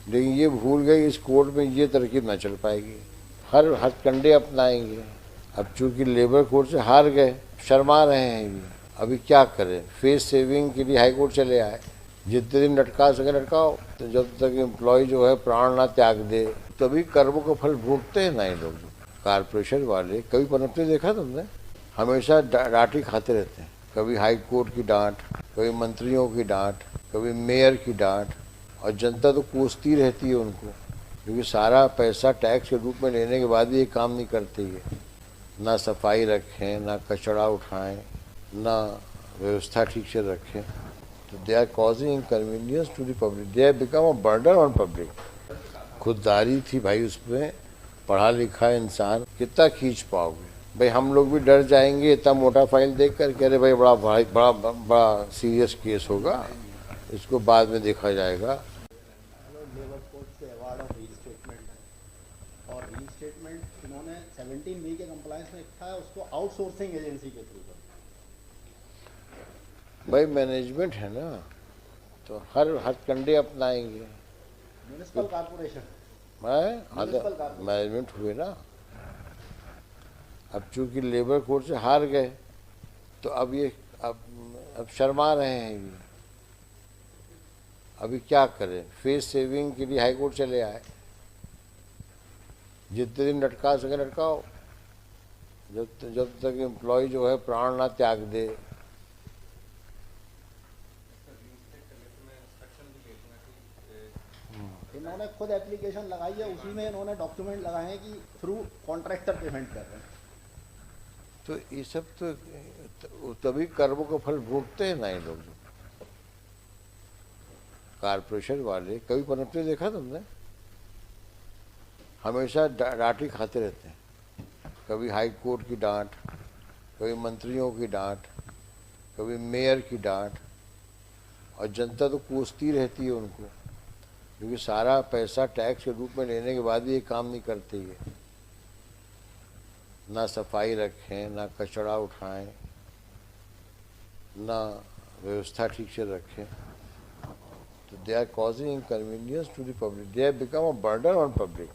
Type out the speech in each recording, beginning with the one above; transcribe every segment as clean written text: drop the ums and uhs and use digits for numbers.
लेकिन ये भूल गए इस कोर्ट में ये तरकीब न चल पाएगी, हर हथकंडे अपनाएंगे। अब चूंकि लेबर कोर्ट से हार गए, शर्मा रहे हैं ये, अभी क्या करें, फेस सेविंग के लिए हाई कोर्ट चले आए। जितने दिन लटका सके लटकाओ, तो जब तक एम्प्लॉय जो है प्राण ना त्याग दे तभी कर्मों का फल भोगते हैं ना ये लोग। कारपोरेशन वाले कभी पनपते देखा तुमने? हमेशा डांटी खाते रहते हैं, कभी हाई कोर्ट की डांट, कभी मंत्रियों की डांट, कभी मेयर की डांट, और जनता तो कोसती रहती है उनको, क्योंकि सारा पैसा टैक्स के रूप में लेने के बाद भी ये काम नहीं करते ये, ना सफाई रखें, ना कचरा उठाएं, ना व्यवस्था ठीक से रखें। तो they are causing inconvenience to the public, they have become a burden on public. खुददारी थी भाई उसमें, पढ़ा लिखा इंसान कितना खींच पाओगे भाई। हम लोग भी डर जाएंगे इतना मोटा फाइल देख कर, कह रहे भाई बड़ा भाई बड़ा बड़ा सीरियस केस होगा, इसको बाद में देखा जाएगा। लेबर कोर्ट से अवार्ड ऑफ रीस्टेटमेंट और रीस्टेटमेंट इन्होंने 17B के कंप्लायंस में लिखा है, उसको आउटसोर्सिंग एजेंसी के थ्रू कर। भाई मैनेजमेंट है ना, तो हर हथकंडे अपनाएंगे। म्यूनिसिपल कॉर्पोरेशन मैनेजमेंट हुए ना। अब चूंकि लेबर कोर्ट से हार गए, तो अब ये अब शर्मा रहे हैं ये, अभी क्या करें, फेस सेविंग के लिए हाई कोर्ट चले आए। जितने दिन लटका सके लटकाओ, जब तक एम्प्लॉय जो है प्राण ना त्याग दे। इन्होंने खुद एप्लीकेशन लगाई है, उसी में इन्होंने डॉक्यूमेंट लगाए हैं कि थ्रू कॉन्ट्रैक्टर पेमेंट कर रहे हैं। तो ये सब तो तभी कर्मों का फल भोगते हैं ना ये लोग। कारपोरेशन वाले कभी पनपते देखा तुमने? हमेशा डांटी खाते रहते हैं, कभी हाई कोर्ट की डांट, कभी मंत्रियों की डांट, कभी मेयर की डांट, और जनता तो कोसती रहती है उनको, क्योंकि सारा पैसा टैक्स के रूप में लेने के बाद भी ये काम नहीं करते ये, ना सफाई रखें, ना कचरा उठाएं, ना व्यवस्था ठीक से रखें। तो they are causing inconvenience to the public, they have become a burden on public.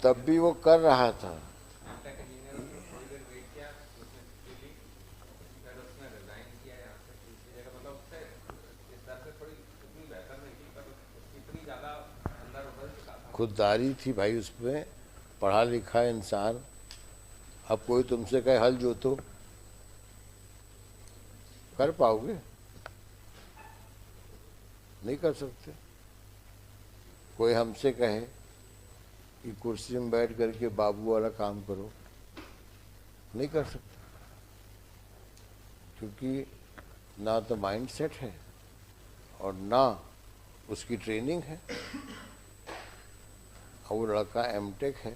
तब भी वो कर रहा था। खुददारी थी भाई उसमें, पढ़ा लिखा इंसान। अब कोई तुमसे कहे हल जोतो, कर पाओगे? नहीं कर सकते। कोई हमसे कहे कि कुर्सी में बैठ करके बाबू वाला काम करो, नहीं कर सकते, क्योंकि ना तो माइंड सेट है और ना उसकी ट्रेनिंग है। और वो लड़का एमटेक है,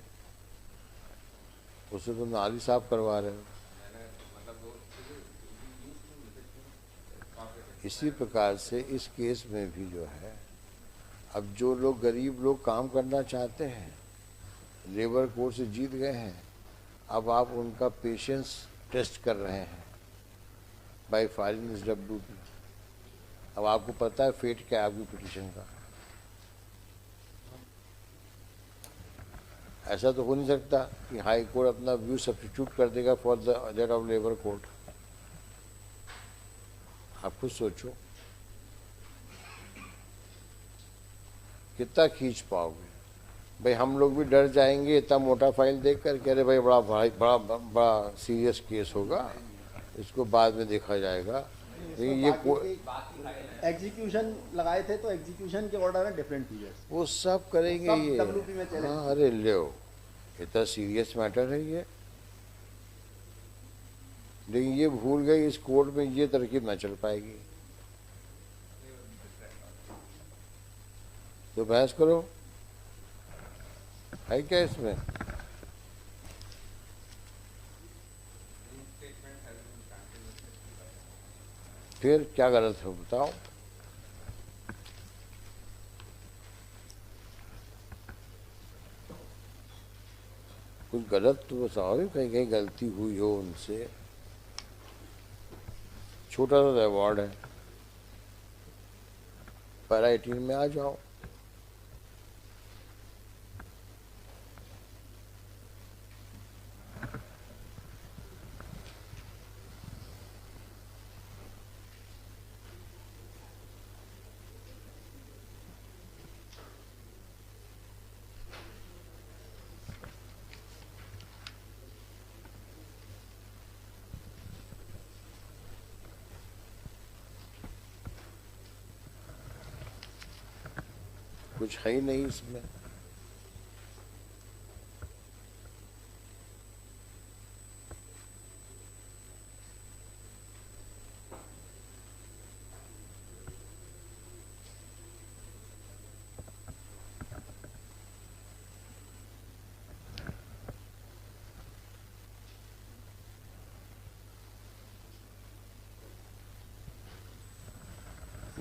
उसे तो नाली साफ करवा रहे हो। इसी प्रकार से इस केस में भी जो है, अब जो लोग गरीब लोग काम करना चाहते हैं, लेबर कोर्ट से जीत गए हैं, अब आप उनका पेशेंस टेस्ट कर रहे हैं बाय फाइलिंग दिस WP। अब आपको पता है फेट क्या है आपकी पिटीशन का। ऐसा तो हो नहीं सकता कि हाई कोर्ट अपना व्यू सब्स्टिट्यूट कर देगा for that of labour court. आप खुद सोचो कितना खींच पाओगे भाई। हम लोग भी डर जाएंगे इतना मोटा फाइल देख कर, कह रहे भाई बड़ा भाई बड़ा सीरियस केस होगा, इसको बाद में देखा जाएगा। लेकिन ये एग्जीक्यूशन लगाए थे, तो एग्जीक्यूशन के ऑर्डर है डिफरेंट पीरियड्स, वो सब करेंगे ये। WP में चले। हाँ, अरे लो, इतना सीरियस मैटर है ये। लेकिन ये भूल गए इस कोर्ट में ये तरकीब न चल पाएगी। तो बहस करो, है क्या इसमें? फिर क्या गलत है बताओ? कुछ गलत तो बताओ, कहीं कहीं गलती हुई हो उनसे। छोटा सा अवार्ड है, पैरा 18 में आ जाओ। कुछ है ही नहीं इसमें।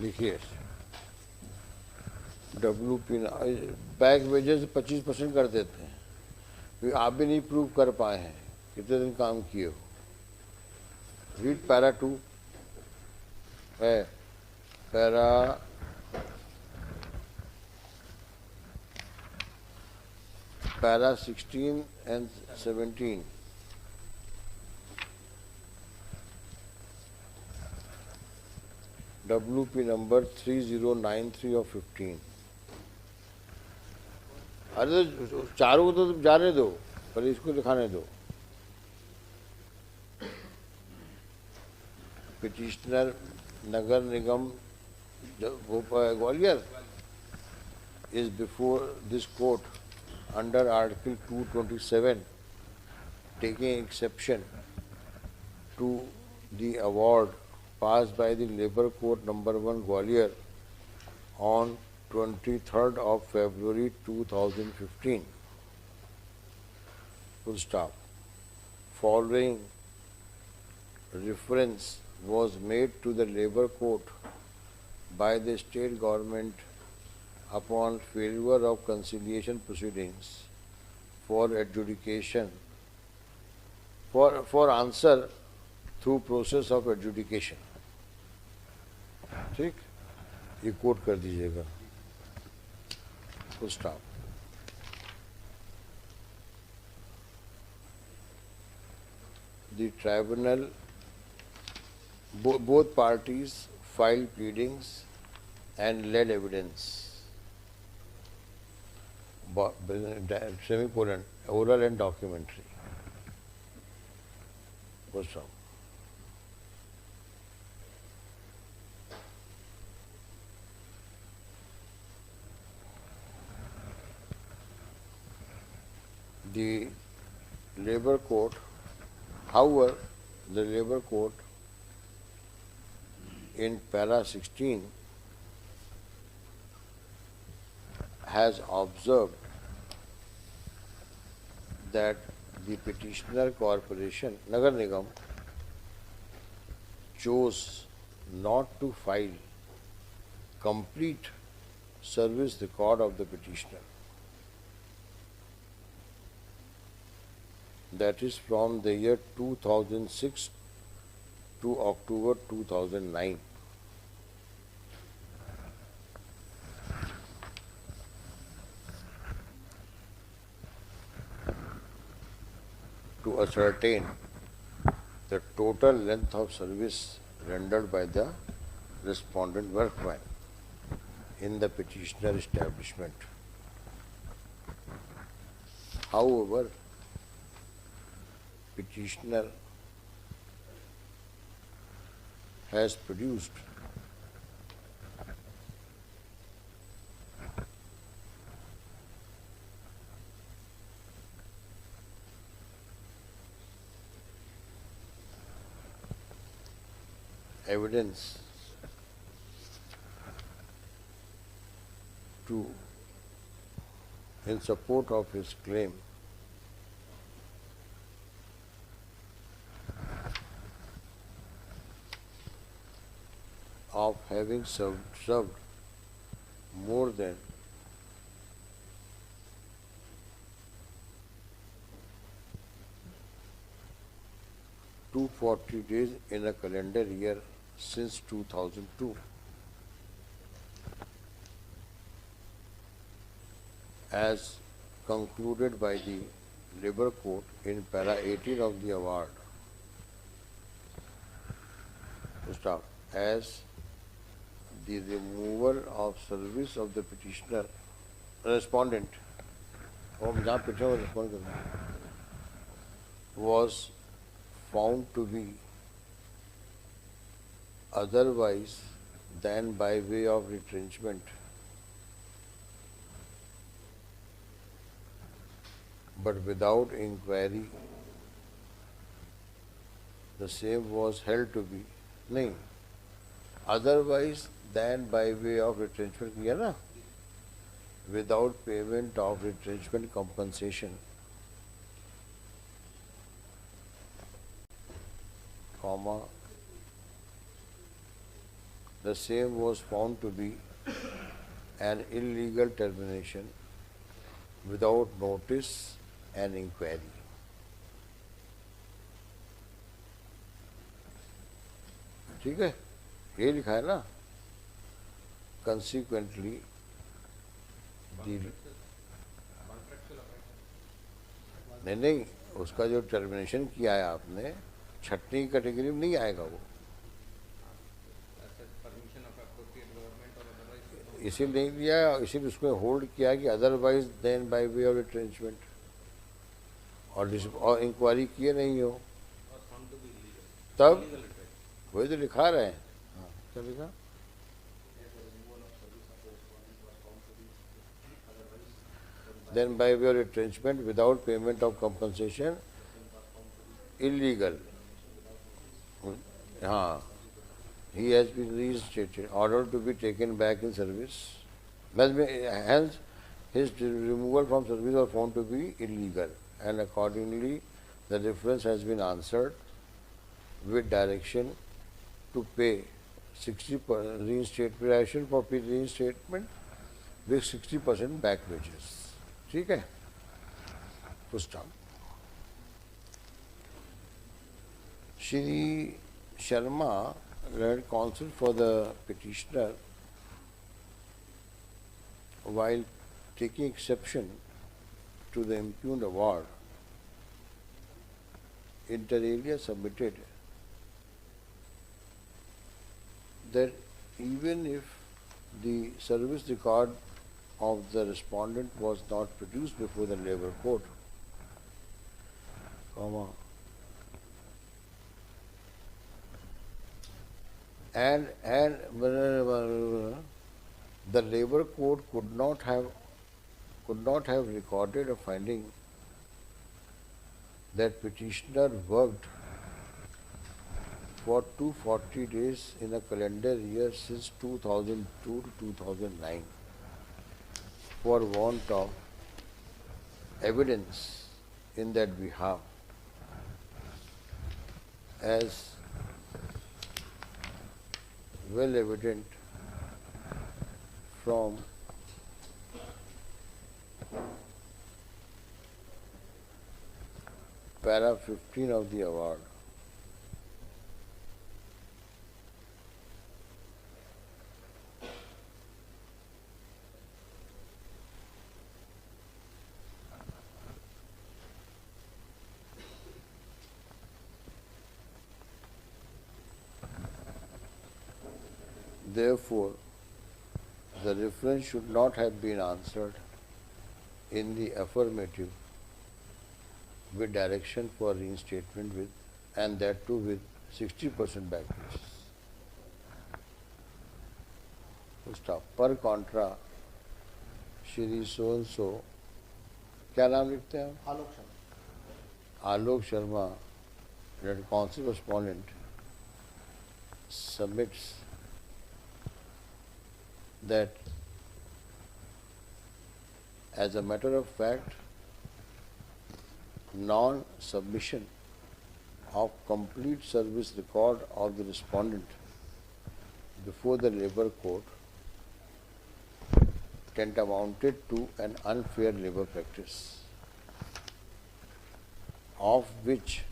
लिखिए WP बैक वेजेस 25% कर देते हैं, क्योंकि आप भी नहीं प्रूव कर पाए हैं कितने दिन काम किए हो। रीड पैरा 2 है, पैरा 16 and 17। WP नंबर 3093 और 15। अरे चारों को तो जाने दो, पर इसको दिखाने दो। Petitioner Nagar Nigam Gwalior is before this court under Article 227, taking exception to the award passed by the Labour Court number 1 Gwalior on 23rd of February 2015. Full stop. Following reference was made to the Labour Court by the state government upon failure of conciliation proceedings for adjudication, for answer through process of adjudication. ठीक, ये coat कर दीजिएगा। Full stop. The tribunal, both parties filed pleadings and led evidence. Semicolon, oral and documentary. Full stop. The Labour Court, however, the Labour Court in para 16 has observed that the petitioner corporation, Nagar Nigam, chose not to file complete service record of the petitioner. That is from the year 2006 to October 2009. To ascertain the total length of service rendered by the respondent workman in the petitioner establishment. However, petitioner has produced evidence in support of his claim of having served more than 240 days in a calendar year since 2002. As concluded by the Labour Court in para 18 of the award. Stop. As the removal of service of the petitioner, respondent, was found to be otherwise than by way of retrenchment, but without inquiry, the same was held to be नहीं otherwise than by way of retrenchment किया ना, without payment of retrenchment compensation, comma, the same was found to be an illegal termination without notice and inquiry. ठीक है, ये लिखा है ना. Consequently, नहीं, उसका जो टर्मिनेशन किया है आपने, छठवीं कैटेगरी में नहीं आएगा वो. इसीलिए नहीं दिया, इसीलिए उसमें होल्ड किया कि otherwise then by way of retrenchment, और इंक्वायरी किए नहीं हो तब वही तो लिखा रहे हैं. हाँ, क्या लिखा? Then by way of retrenchment without payment of compensation, illegal. हाँ, he has been reinstated, ordered to be taken back in service. Hence, his removal from service was found to be illegal, and accordingly, the difference has been answered with direction to pay 60% reinstatement for reinstatement with 60% back wages. ठीक है, full stop. Shri Sharma, learned counsel for the petitioner, while taking exception to the impugned award, inter alia submitted that even if the service record of the respondent was not produced before the Labour Court, and the Labour Court could not have recorded a finding that petitioner worked for 240 days in a calendar year since 2002 to 2009 for want of evidence in that behalf, as well evident from para 15 of the award. Therefore, the reference should not have been answered in the affirmative with direction for reinstatement with, and that too with 60% back wages. Stop. Per contra, Shri so and so, क्या नाम लिखते हैं? Alok Sharma. Alok Sharma, that counsel respondent, submits that as a matter of fact, non-submission of complete service record of the respondent before the Labour Court amounted to an unfair labour practice, of which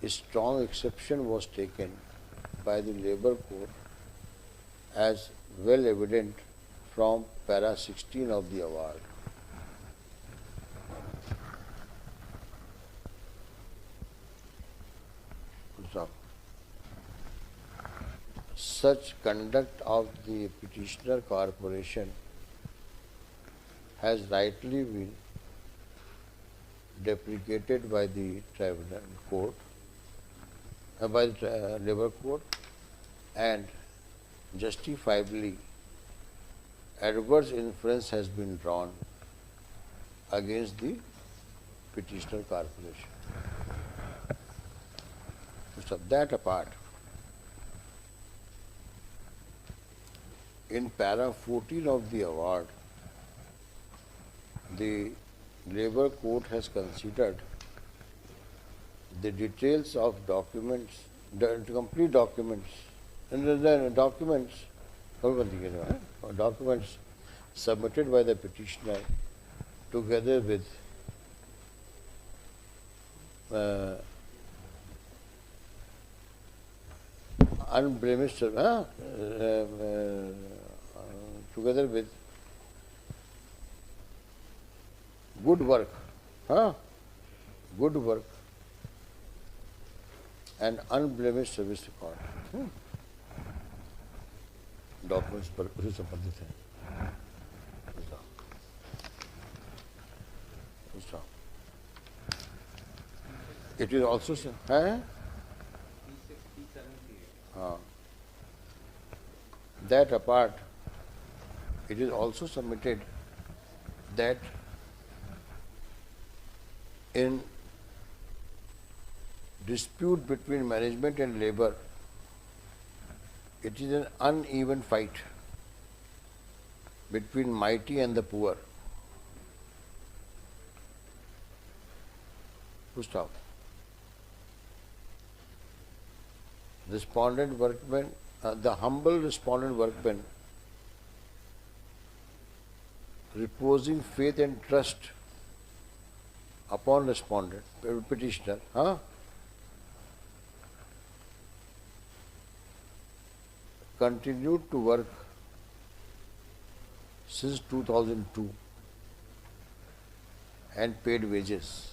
a strong exception was taken by the Labour Court as well evident from para 16 of the award. So, such conduct of the petitioner corporation has rightly been deprecated by the tribunal court, by the Labour Court, and justifiably adverse inference has been drawn against the petitioner corporation. So that apart, in para 14 of the award, the Labour Court has considered the details of documents, the complete documents, and the documents submitted by the petitioner together with unblemished, together with good work, good work and unblemished service record. Documents पर उसी संबंधित हैं. It is also that apart, it is also submitted that in dispute between management and labor, it is an uneven fight between mighty and the poor. Full stop. Respondent workmen, the humble respondent workmen, reposing faith and trust upon respondent, petitioner, continued to work since 2002 and paid wages.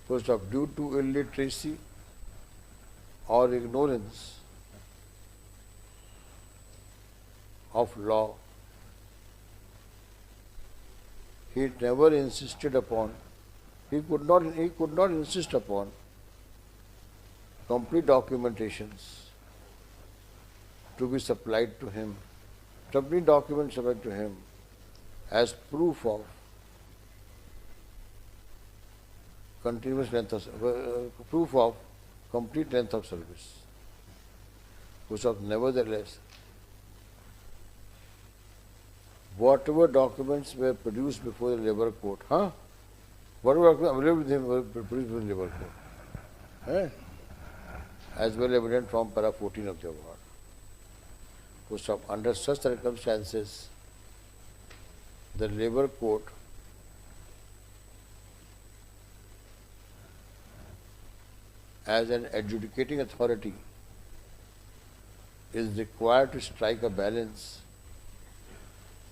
First off, due to illiteracy or ignorance of law, he never insisted upon, he could not insist upon complete documentations to be supplied to him, complete documents supplied to him as proof of continuous length of proof of complete length of service. Which of nevertheless, whatever documents were produced before the Labour Court, whatever documents available with him were produced before the Labour Court, as well evident from para 14 of the award. Which of under such circumstances, the Labour Court as an adjudicating authority is required to strike a balance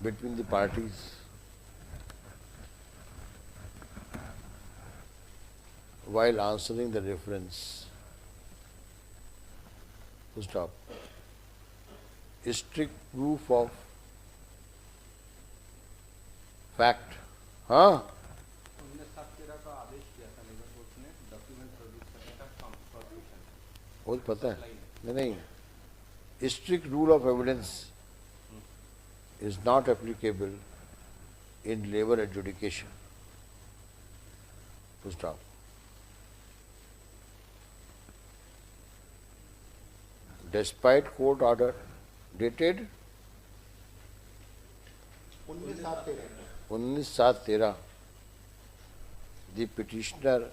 between the parties while answering the reference. Full stop. Strict proof of fact. वो तो पता है नहीं strict rule of evidence is not applicable in labor adjudication. Full stop. Despite court order dated 19/7/13, the petitioner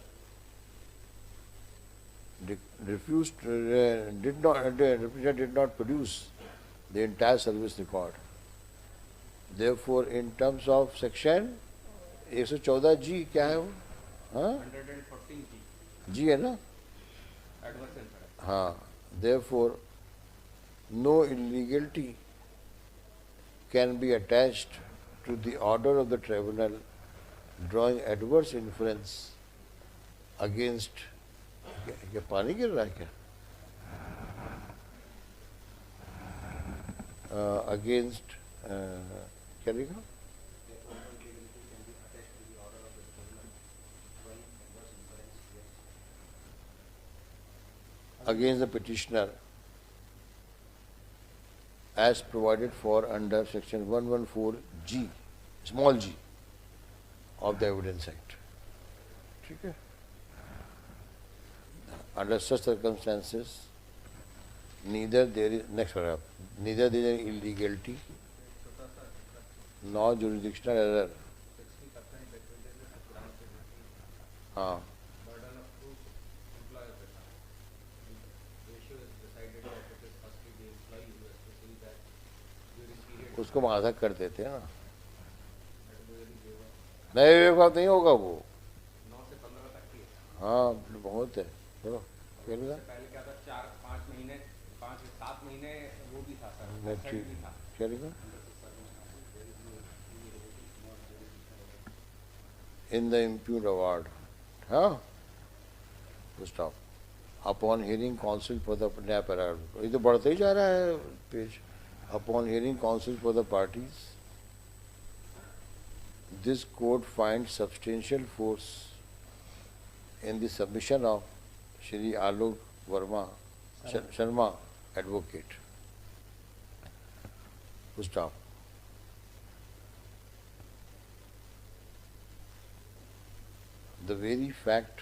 did not produce the entire service record. Therefore, in terms of section 114 जी क्या है वो? हाँ 114 जी है ना? एडवर्स इंफरेंस। हाँ, therefore no illegality can be attached to the order of the tribunal drawing adverse inference against क्या पानी गिर रहा है क्या? Against क्या लिखा? Against the petitioner as provided for under section 114G, small g of the Evidence Act. ठीक है? Under such circumstances, neither there is next paragraph, neither there is illegality nor jurisdictional error. 60% advantages of ground penalty. हाँ, Burden of proof employer पे था. Ratio is decided that it is firstly the employee who has to see that during period उसको आधा कर देते हैं ना. categorically waiver. नहीं विभाग नहीं होगा वो. 9 से 15 तक की है. हाँ बहुत है. चलो क्या लिखा? उससे पहले क्या था 4-5 महीने 5-7 महीने वो भी था सर. नहीं, सेट ठीक. भी था. क्या लिखा? In the impugned award, हाँ, stop. Upon hearing counsel for the नया paragraph, ये तो बढ़ते ही जा रहा है page. Upon hearing counsel for the parties, this court finds substantial force in the submission of Shri Alok Verma Sharma, advocate. Stop. The very fact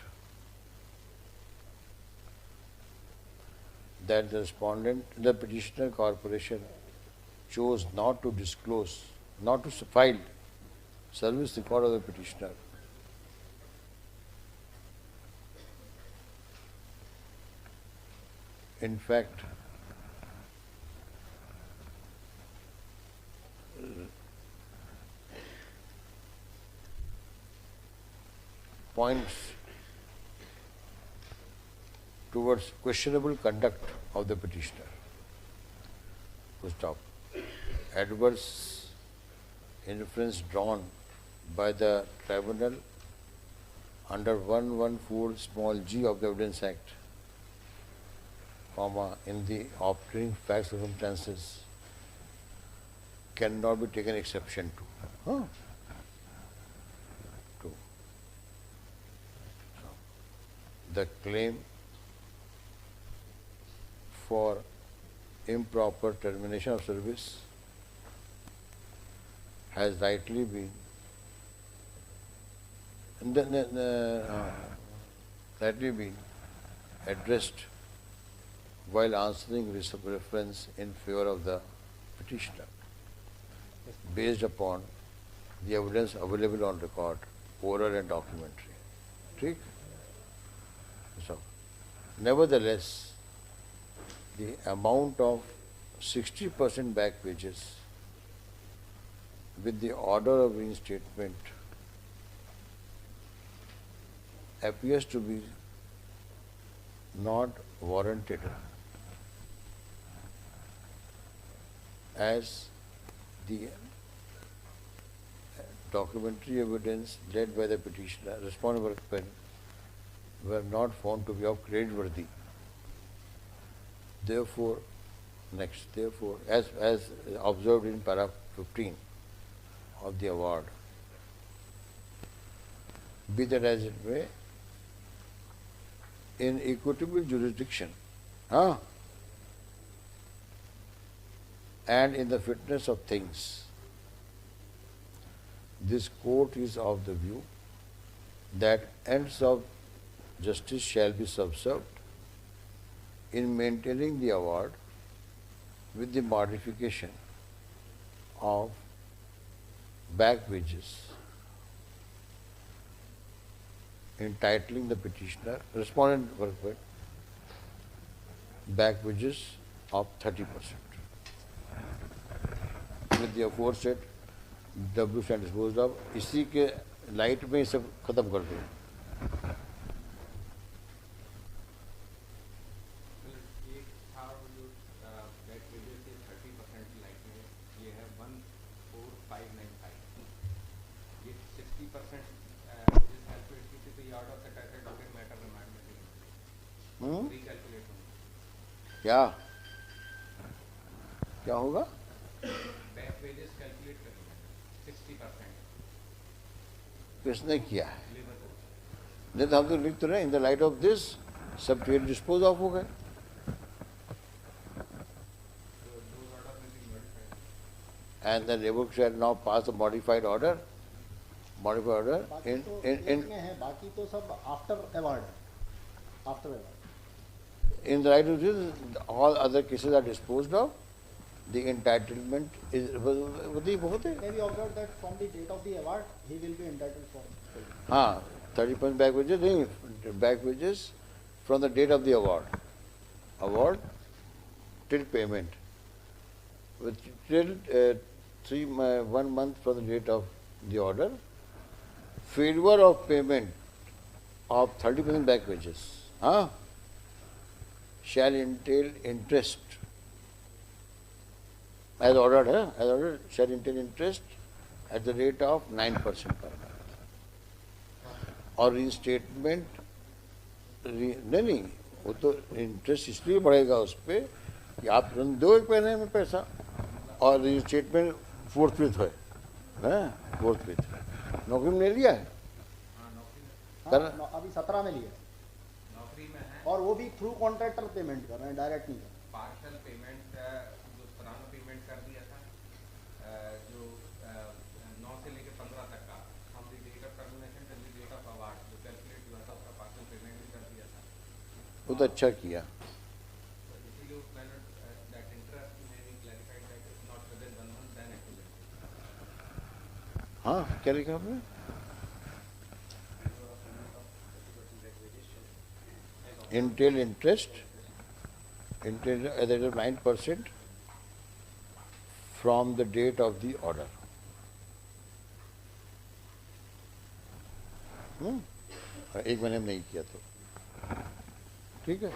that the respondent, the petitioner corporation chose not to disclose, not to file service record of the petitioner, in fact, points towards questionable conduct of the petitioner. Full stop. Adverse inference drawn by the tribunal under 114 small g of the Evidence Act, comma, in the obtaining facts circumstances cannot be taken exception to. Huh? To. So, the claim for improper termination of service has rightly been addressed while answering reference in favor of the petitioner based upon the evidence available on record, oral and documentary. ठीक? So, nevertheless, the amount of 60% back wages with the order of reinstatement appears to be not warranted, as the documentary evidence led by the petitioner, respondent were not found to be of creditworthy. Therefore, as observed in paragraph 15 of the award, be that as it may, in equitable jurisdiction, and in the fitness of things, this court is of the view that ends of justice shall be subserved in maintaining the award with the modification of back wages, entitling the petitioner, respondent back wages of 30%. With the aforesaid W stand disposed of, इसी के light में ये सब खत्म कर दो। एक था वो जो बैक वेजेस से 30% लाइट में ये है 14595, ये 60% जिस कैलकुलेट की थी तो ये आउट ऑफ द कैसे डॉक्यूमेंट मैटर रिमाइंडर रीकैलकुलेट होंगे। क्या क्या होगा? बैक वेजेस कैलकुलेट करेंगे 60% किसने किया है? लेबर को। नहीं तो हम तो लिख तो रहे in the light of this सब ट्रेड डिस्पोज ऑफ हो गए। So those order will be modified. And the labor shall now pass a modified order बाकी in तो in एक in में है, बाकी तो सब आफ्टर अवार्ड है, after award. in the light of this, all other cases are disposed of. The entitlement is बहुत है। May we observe that from the date of the award, he will be entitled for. हाँ, 30% back wages नहीं, back wages from the date of the award till payment, till 1 month from the date of the order. Failure of payment of 30% back wages, shall entail interest. As ordered, shall entail interest at the rate of 9% per month. और reinstatement नहीं, वो तो interest इसलिए बढ़ेगा उस पर कि आप तुरंत दो एक महीने में पैसा, और reinstatement फोर्थविथ है, फोर्थविथ। नौकरी में ले लिया है? हाँ, अभी 17 में लिया है, नौकरी में है और वो भी थ्रू कॉन्ट्रैक्टर पेमेंट कर रहे हैं, डायरेक्ट नहीं कर रहे। पार्शल पेमेंट जो पुराना पेमेंट कर दिया था जो 9 से लेकर 15 तक का from the date of termination till the date of award जो कैलकुलेट हुआ था उसका पार्शल पेमेंट भी कर दिया था। वो तो अच्छा किया। तो इसीलिए उस मैंने दैट इंटरेस्ट में भी clarified that is not within 1 month then actually. हाँ, क्या लिखा आपने? Entail interest at the rate of 9% from the date of the order. एक महीने में नहीं किया तो ठीक है।